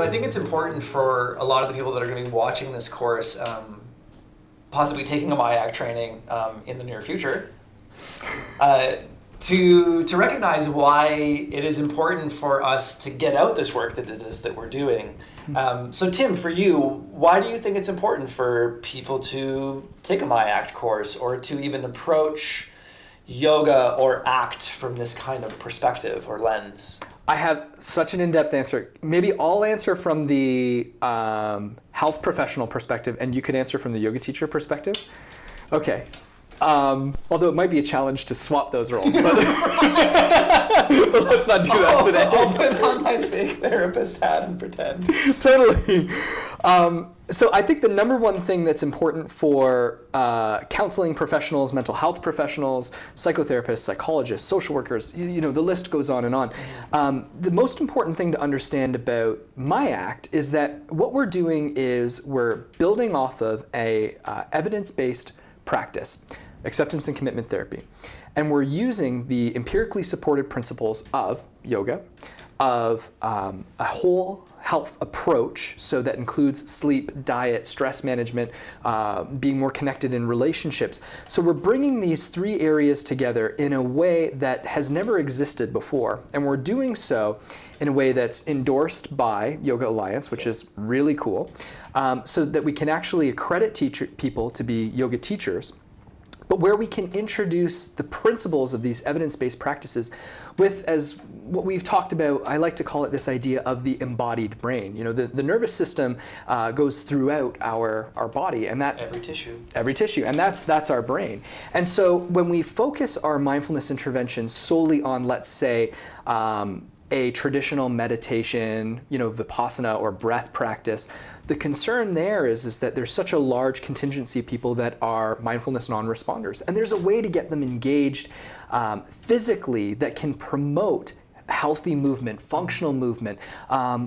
I think it's important for a lot of the people that are going to be watching this course, possibly taking a MIAC training in the near future, to recognize why it is important for us to get out this work that it is that we're doing. So Tim, for you, why do you think it's important for people to take a MIAC course or to even approach yoga or ACT from this kind of perspective or lens? I have such an in-depth answer. Maybe I'll answer from the health professional perspective, and you could answer from the yoga teacher perspective. Okay. Although it might be a challenge to swap those roles, but, but let's not do that today. I'll put on my fake therapist hat and pretend. Totally. So I think the number one thing that's important for counseling professionals, mental health professionals, psychotherapists, psychologists, social workers, the list goes on and on. The most important thing to understand about MIACT is that what we're doing is we're building off of a evidence-based practice, acceptance and commitment therapy. And we're using the empirically supported principles of yoga, of a whole health approach, so that includes sleep, diet, stress management, being more connected in relationships. So we're bringing these three areas together in a way that has never existed before. And we're doing so in a way that's endorsed by Yoga Alliance, which is really cool, so that we can actually accredit people to be yoga teachers, but where we can introduce the principles of these evidence-based practices with, as what we've talked about, I like to call it this idea of the embodied brain. The nervous system goes throughout our body, and that every tissue, and that's our brain. And so when we focus our mindfulness intervention solely on, let's say, a traditional meditation, Vipassana or breath practice, the concern there is that there's such a large contingency of people that are mindfulness non-responders. And there's a way to get them engaged physically that can promote healthy movement, functional movement.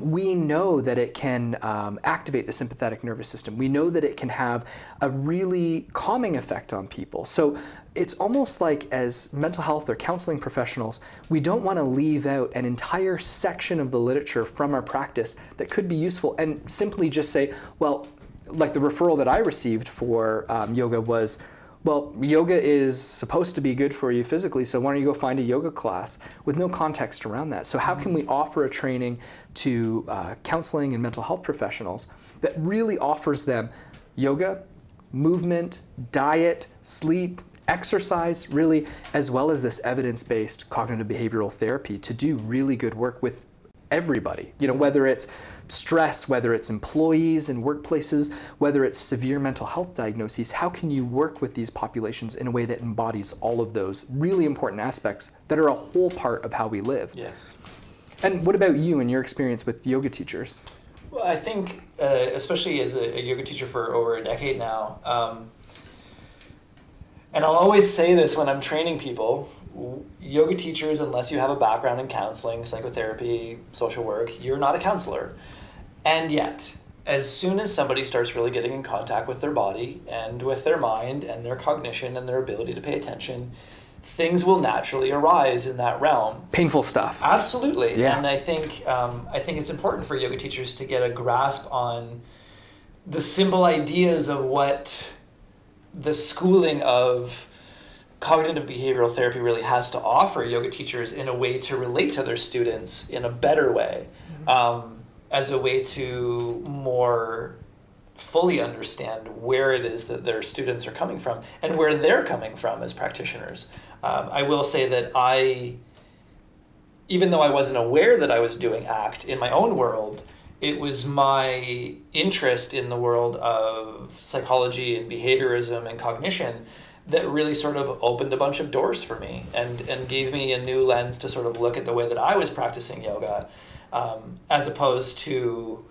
We know that it can activate the sympathetic nervous system. We know that it can have a really calming effect on people. So it's almost like, as mental health or counseling professionals, we don't want to leave out an entire section of the literature from our practice that could be useful and simply just say, well, like the referral that I received for yoga was, well, yoga is supposed to be good for you physically, so why don't you go find a yoga class, with no context around that. So how can we offer a training to counseling and mental health professionals that really offers them yoga, movement, diet, sleep, exercise, really, as well as this evidence-based cognitive behavioral therapy to do really good work with everybody, whether it's stress, whether it's employees in workplaces, whether it's severe mental health diagnoses. How can you work with these populations in a way that embodies all of those really important aspects that are a whole part of how we live? Yes. And what about you and your experience with yoga teachers? Well, I think, especially as a yoga teacher for over a decade now, and I'll always say this when I'm training people, yoga teachers, unless you have a background in counseling, psychotherapy, social work, you're not a counselor. And yet, as soon as somebody starts really getting in contact with their body and with their mind and their cognition and their ability to pay attention, things will naturally arise in that realm. Painful stuff. Absolutely. Yeah. And I think it's important for yoga teachers to get a grasp on the simple ideas of what the schooling of cognitive behavioral therapy really has to offer yoga teachers in a way to relate to their students in a better way, as a way to more fully understand where it is that their students are coming from and where they're coming from as practitioners. I will say that even though I wasn't aware that I was doing ACT in my own world, it was my interest in the world of psychology and behaviorism and cognition that really sort of opened a bunch of doors for me and gave me a new lens to sort of look at the way that I was practicing yoga, as opposed to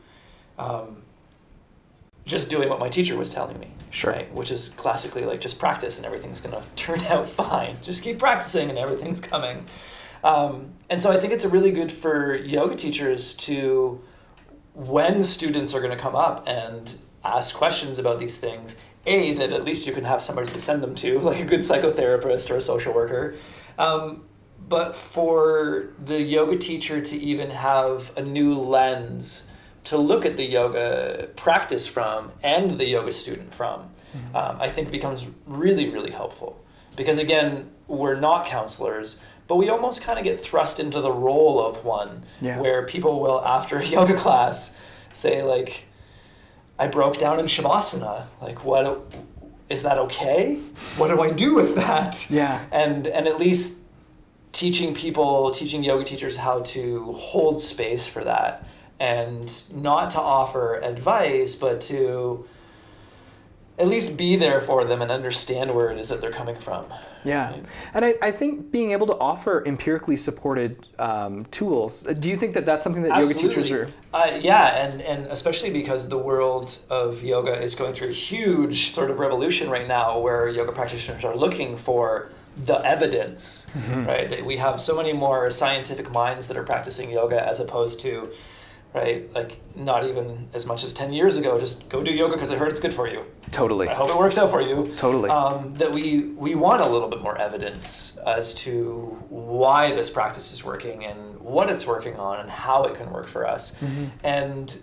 just doing what my teacher was telling me. Sure. Right? Which is classically like, just practice and everything's going to turn out fine. Just keep practicing and everything's coming. And so I think it's really good for yoga teachers to, when students are going to come up and ask questions about these things, that at least you can have somebody to send them to, like a good psychotherapist or a social worker. But for the yoga teacher to even have a new lens to look at the yoga practice from and the yoga student from, I think becomes really, really helpful. Because again, we're not counselors, but we almost kind of get thrust into the role of one, where people will, after a yoga class, say like, I broke down in Shavasana. Like, what, is that okay? What do I do with that? Yeah. And at least teaching yoga teachers how to hold space for that, and not to offer advice, but to at least be there for them and understand where it is that they're coming from. Yeah. Right? And I think being able to offer empirically supported tools, do you think that that's something that yoga teachers are? Yeah, and especially because the world of yoga is going through a huge sort of revolution right now, where yoga practitioners are looking for the evidence, right? We have so many more scientific minds that are practicing yoga, as opposed to, right, like not even as much as 10 years ago, just go do yoga because I heard it's good for you. Totally. I hope it works out for you. Totally. That we want a little bit more evidence as to why this practice is working and what it's working on and how it can work for us. And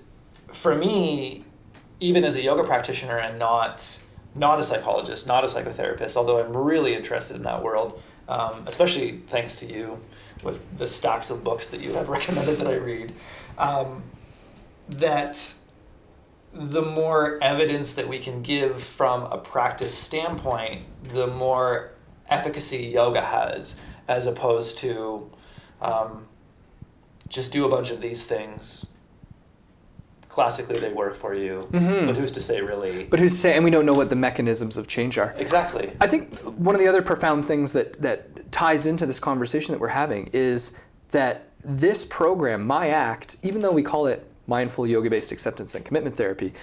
for me, even as a yoga practitioner and not a psychologist, not a psychotherapist, although I'm really interested in that world, especially thanks to you with the stacks of books that you have recommended that I read, that the more evidence that we can give from a practice standpoint, the more efficacy yoga has, as opposed to just do a bunch of these things. Classically, they work for you, but who's to say really? But who's to say, and we don't know what the mechanisms of change are. Exactly. I think one of the other profound things that ties into this conversation that we're having is that this program, My ACT, even though we call it Mindful Yoga-Based Acceptance and Commitment Therapy,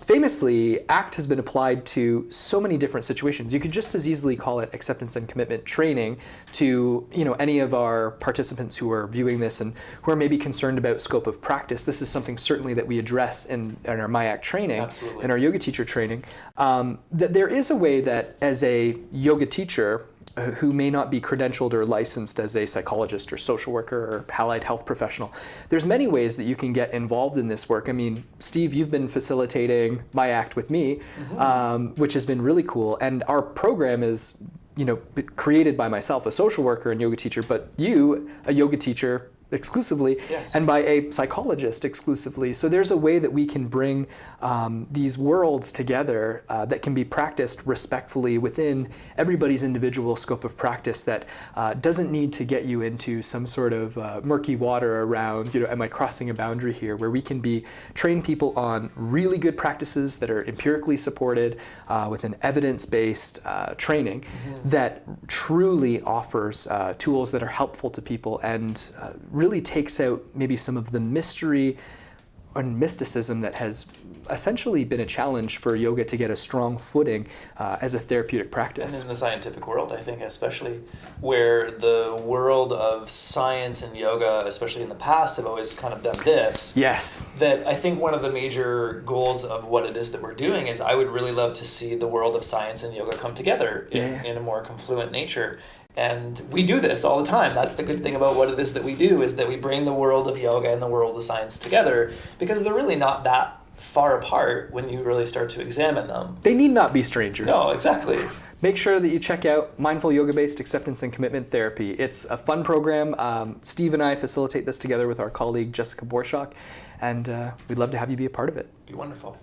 famously, ACT has been applied to so many different situations. You could just as easily call it acceptance and commitment training to, any of our participants who are viewing this and who are maybe concerned about scope of practice. This is something certainly that we address in our My ACT training, Absolutely. in our yoga teacher training, that there is a way that as a yoga teacher who may not be credentialed or licensed as a psychologist or social worker or allied health professional, there's many ways that you can get involved in this work. I mean, Steve, you've been facilitating My ACT with me, which has been really cool. And our program is, created by myself, a social worker and yoga teacher, but you, a yoga teacher exclusively, yes. and by a psychologist exclusively. So there's a way that we can bring these worlds together that can be practiced respectfully within everybody's individual scope of practice, that doesn't need to get you into some sort of murky water around, am I crossing a boundary here, where we can train people on really good practices that are empirically supported with an evidence-based training that truly offers tools that are helpful to people and really takes out maybe some of the mystery and mysticism that has essentially been a challenge for yoga to get a strong footing as a therapeutic practice. And in the scientific world, I think, especially where the world of science and yoga, especially in the past, have always kind of done this. Yes. That I think one of the major goals of what it is that we're doing is I would really love to see the world of science and yoga come together in a more confluent nature. And we do this all the time. That's the good thing about what it is that we do, is that we bring the world of yoga and the world of science together, because they're really not that far apart when you really start to examine them. They need not be strangers. No, exactly. Make sure that you check out Mindful Yoga-Based Acceptance and Commitment Therapy. It's a fun program. Steve and I facilitate this together with our colleague Jessica Borshak, and we'd love to have you be a part of it. Be wonderful.